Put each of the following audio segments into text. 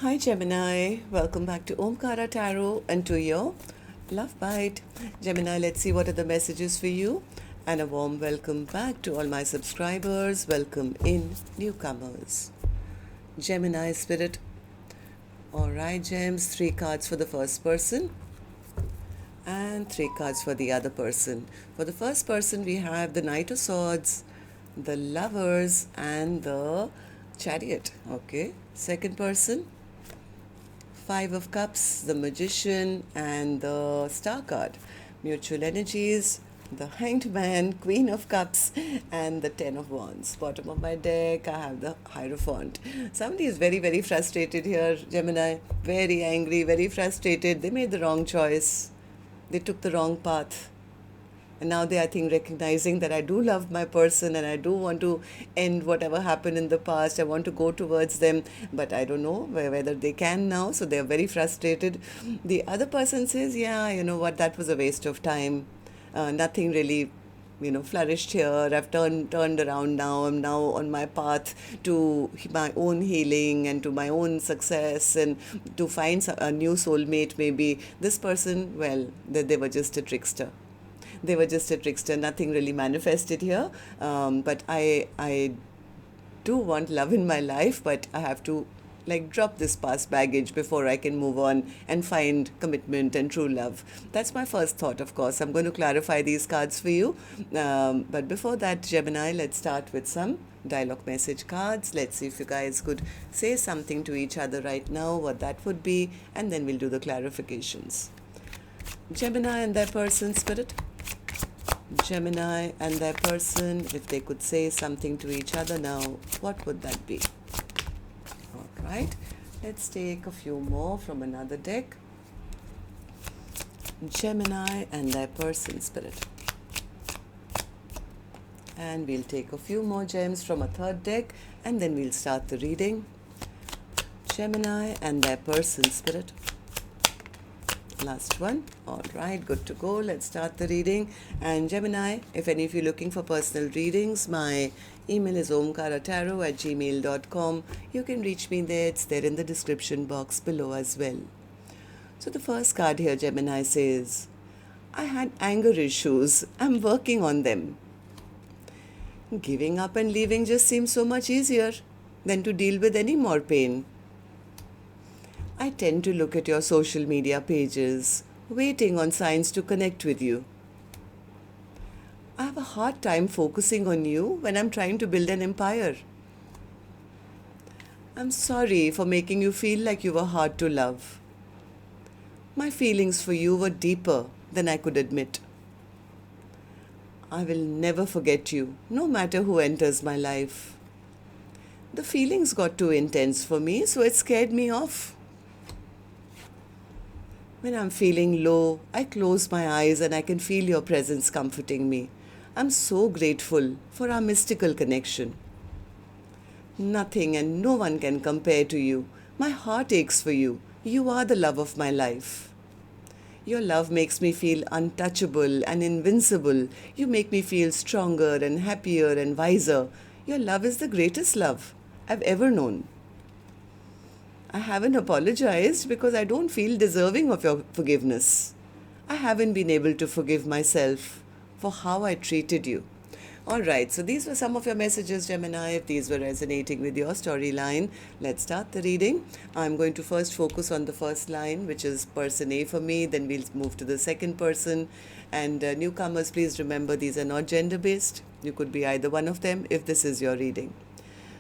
Hi Gemini, welcome back to Omkaratarot and to your Love Bite. Gemini, let's see what are the messages for you. And a warm welcome back to all my subscribers. Welcome in newcomers. Gemini Spirit. Alright, Gems, 3 cards for the first person and 3 cards for the other person. For the first person, we have the Knight of Swords, the Lovers, and the Chariot. Okay, second person, 5 of Cups, the Magician, and the Star card. Mutual energies, the Hanged Man, Queen of Cups, and the 10 of Wands. Bottom of my deck, I have the Hierophant. Somebody is very, very frustrated here, Gemini. Very angry, very frustrated. They made the wrong choice. They took the wrong path. And now they, I think, recognizing that I do love my person and I do want to end whatever happened in the past. I want to go towards them, but I don't know whether they can now. So they're very frustrated. The other person says, yeah, you know what, that was a waste of time. Nothing really, flourished here. I've turned around now. I'm now on my path to my own healing and to my own success and to find a new soulmate maybe. This person, well, they were just a trickster. They were just a trickster. Nothing really manifested here. But I do want love in my life, but I have to drop this past baggage before I can move on and find commitment and true love. That's my first thought, of course. I'm going to clarify these cards for you. But before that, Gemini, let's start with some dialogue message cards. Let's see if you guys could say something to each other right now, what that would be, and then we'll do the clarifications. Gemini and their person, Spirit. Gemini and their person, if they could say something to each other now, what would that be? All right, let's take a few more from another deck. Gemini and their person, Spirit. And we'll take a few more gems from a third deck and then we'll start the reading. Gemini and their person, Spirit. Last one. All right, good to go. Let's start the reading. And Gemini, if any of you looking for personal readings, my email is omkaratarot@gmail.com. You can reach me there. It's there in the description box below as well. So the first card here, Gemini, says, I had anger issues. I'm working on them. Giving up and leaving just seems so much easier than to deal with any more pain. I tend to look at your social media pages, waiting on signs to connect with you. I have a hard time focusing on you when I'm trying to build an empire. I'm sorry for making you feel like you were hard to love. My feelings for you were deeper than I could admit. I will never forget you, no matter who enters my life. The feelings got too intense for me, so it scared me off. When I'm feeling low, I close my eyes and I can feel your presence comforting me. I'm so grateful for our mystical connection. Nothing and no one can compare to you. My heart aches for you. You are the love of my life. Your love makes me feel untouchable and invincible. You make me feel stronger and happier and wiser. Your love is the greatest love I've ever known. I haven't apologized because I don't feel deserving of your forgiveness. I haven't been able to forgive myself for how I treated you. Alright, so these were some of your messages, Gemini. If these were resonating with your storyline, let's start the reading. I'm going to first focus on the first line, which is person A for me. Then we'll move to the second person. And newcomers, please remember these are not gender-based. You could be either one of them if this is your reading.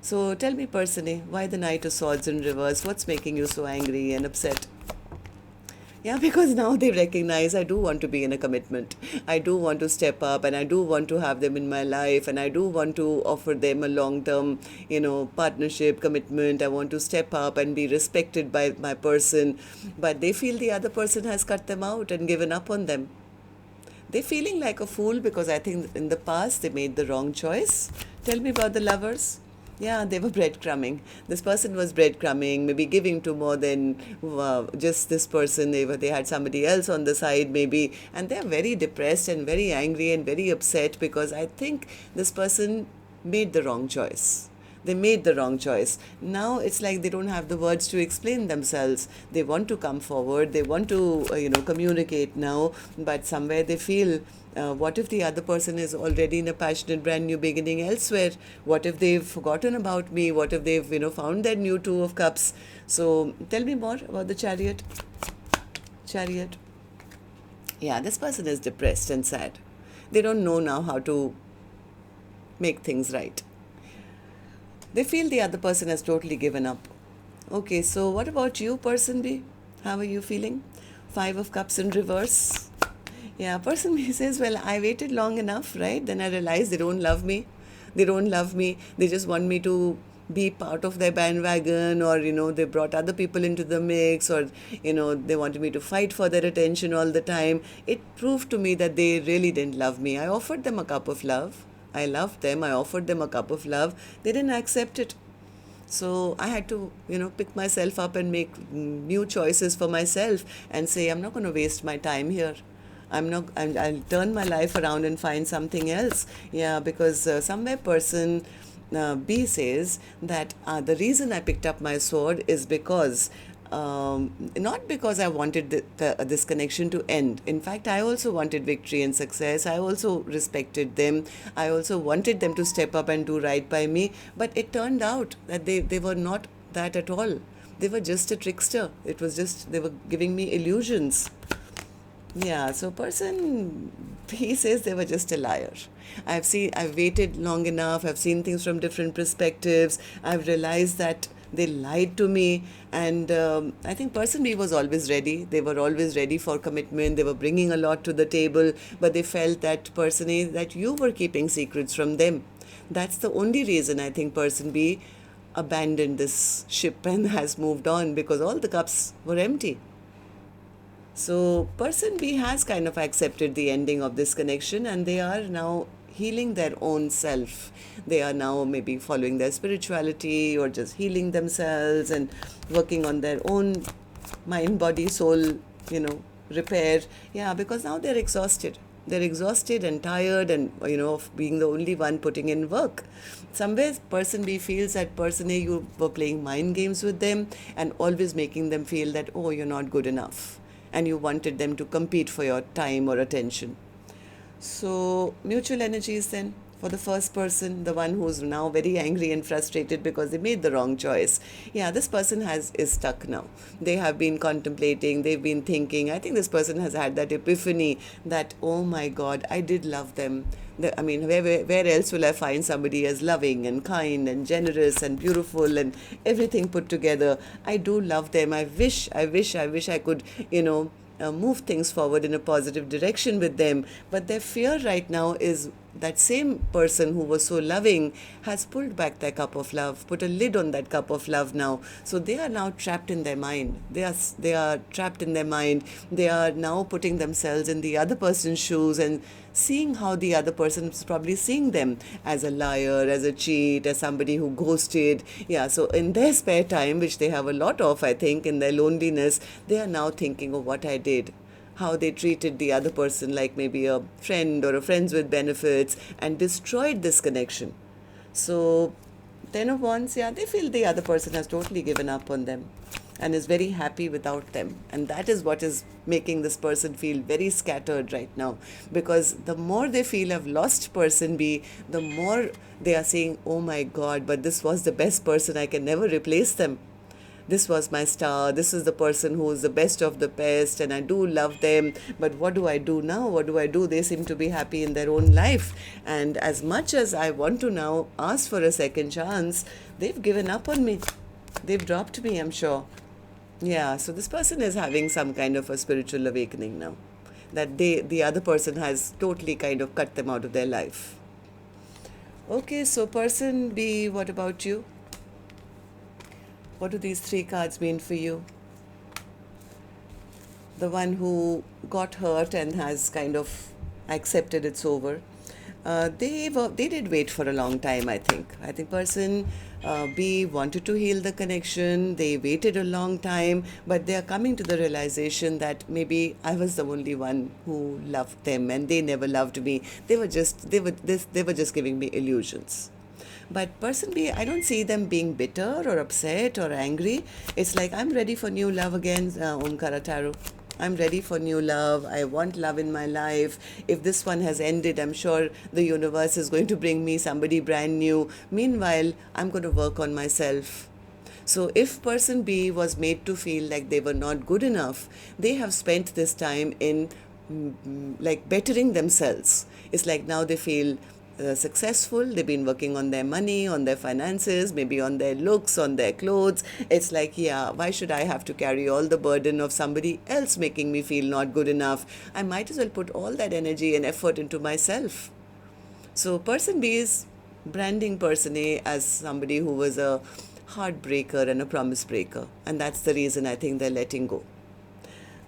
So tell me, person A, why the Knight of Swords in reverse? What's making you so angry and upset? Yeah, because now they recognize I do want to be in a commitment. I do want to step up and I do want to have them in my life and I do want to offer them a long-term, partnership, commitment. I want to step up and be respected by my person. But they feel the other person has cut them out and given up on them. They're feeling like a fool because I think in the past they made the wrong choice. Tell me about the lovers. Yeah, they were breadcrumbing. This person was breadcrumbing, maybe giving to more than just this person. They had somebody else on the side maybe. And they're very depressed and very angry and very upset because I think this person made the wrong choice. They made the wrong choice. Now it's like they don't have the words to explain themselves. They want to come forward, they want to, communicate now, but somewhere they feel, what if the other person is already in a passionate brand new beginning elsewhere? What if they've forgotten about me? What if they've, found their new Two of Cups? So tell me more about the Chariot. Chariot. Yeah, this person is depressed and sad. They don't know now how to make things right. They feel the other person has totally given up. Okay, so what about you, person B? How are you feeling? Five of Cups in reverse. Yeah, person B says, well, I waited long enough, right? Then I realized they don't love me. They don't love me. They just want me to be part of their bandwagon, or, they brought other people into the mix, or, they wanted me to fight for their attention all the time. It proved to me that they really didn't love me. I offered them a cup of love. I loved them. I offered them a cup of love. They didn't accept it. So I had to, pick myself up and make new choices for myself and say, I'm not going to waste my time here. I'll turn my life around and find something else. Yeah, because somewhere person B says that the reason I picked up my sword is because not because I wanted this connection to end. In fact, I also wanted victory and success. I also respected them. I also wanted them to step up and do right by me. But it turned out that they were not that at all. They were just a trickster. It was just, they were giving me illusions. Yeah, so person he says they were just a liar. I've waited long enough. I've seen things from different perspectives. I've realized that they lied to me, and I think person B was always ready. They were always ready for commitment. They were bringing a lot to the table, but they felt that person A, that you were keeping secrets from them. That's the only reason I think person B abandoned this ship and has moved on, because all the cups were empty. So person B has kind of accepted the ending of this connection, and they are now healing their own self. They are now maybe following their spirituality, or just healing themselves and working on their own mind, body, soul, repair. Yeah, because now they're exhausted. They're exhausted and tired, and, of being the only one putting in work. Somewhere person B feels that person A, you were playing mind games with them and always making them feel that, oh, you're not good enough, and you wanted them to compete for your time or attention. So mutual energies then for the first person, the one who's now very angry and frustrated because they made the wrong choice. Yeah, this person is stuck now. They have been contemplating, they've been thinking. I think this person has had that epiphany that, oh my God, I did love them. Where else will I find somebody as loving and kind and generous and beautiful and everything put together? I do love them. I wish I could, move things forward in a positive direction with them. But their fear right now is that same person who was so loving has pulled back their cup of love, put a lid on that cup of love now. So they are now trapped in their mind. They are trapped in their mind. They are now putting themselves in the other person's shoes and seeing how the other person is probably seeing them, as a liar, as a cheat, as somebody who ghosted. Yeah, so in their spare time, which they have a lot of, I think, in their loneliness, they are now thinking of what I did, how they treated the other person like maybe a friend or a friends with benefits, and destroyed this connection. So 10 of Wands, yeah, they feel the other person has totally given up on them and is very happy without them. And that is what is making this person feel very scattered right now. Because the more they feel I've lost person B, the more they are saying, oh my God, but this was the best person. I can never replace them. This was my star. This is the person who is the best of the best, and I do love them. But what do I do now? What do I do? They seem to be happy in their own life. And as much as I want to now ask for a second chance, they've given up on me. They've dropped me, I'm sure. Yeah, so this person is having some kind of a spiritual awakening now, that the other person has totally kind of cut them out of their life. Okay, so person B, what about you? What do these three cards mean for you? The one who got hurt and has kind of accepted it's over. They did wait for a long time, I think. I think person B wanted to heal the connection. They waited a long time, but they are coming to the realization that maybe I was the only one who loved them and they never loved me. They were just giving me illusions. But person B, I don't see them being bitter or upset or angry. It's like, I'm ready for new love again, Omkaratarot. I'm ready for new love. I want love in my life. If this one has ended, I'm sure the universe is going to bring me somebody brand new. Meanwhile, I'm going to work on myself. So if person B was made to feel like they were not good enough, they have spent this time in like bettering themselves. It's like now they feel successful. They've been working on their money, on their finances, maybe on their looks, on their clothes. It's like, yeah, why should I have to carry all the burden of somebody else making me feel not good enough? I might as well put all that energy and effort into myself. So person B is branding person A as somebody who was a heartbreaker and a promise breaker. And that's the reason I think they're letting go.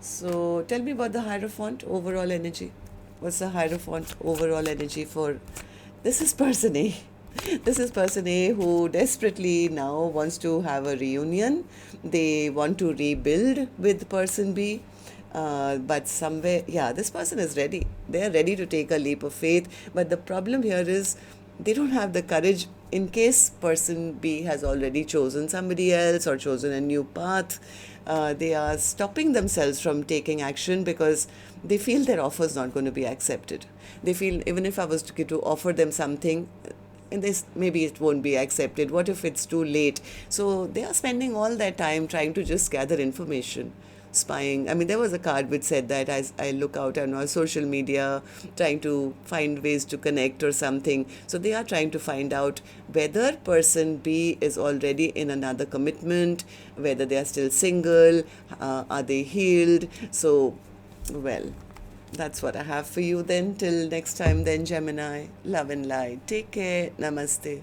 So tell me about the Hierophant overall energy. What's the Hierophant overall energy for? This is person A. This is person A who desperately now wants to have a reunion. They want to rebuild with person B. But somewhere, yeah, this person is ready. They are ready to take a leap of faith. But the problem here is they don't have the courage in case person B has already chosen somebody else or chosen a new path. They are stopping themselves from taking action because they feel their offer is not going to be accepted. They feel even if I was to offer them something, and this maybe it won't be accepted. What if it's too late? So they are spending all their time trying to just gather information, spying. I mean, there was a card which said that I look out on our social media trying to find ways to connect or something. So they are trying to find out whether person B is already in another commitment, whether they are still single, are they healed. So, well, that's what I have for you then. Till next time then, Gemini. Love and light. Take care. Namaste.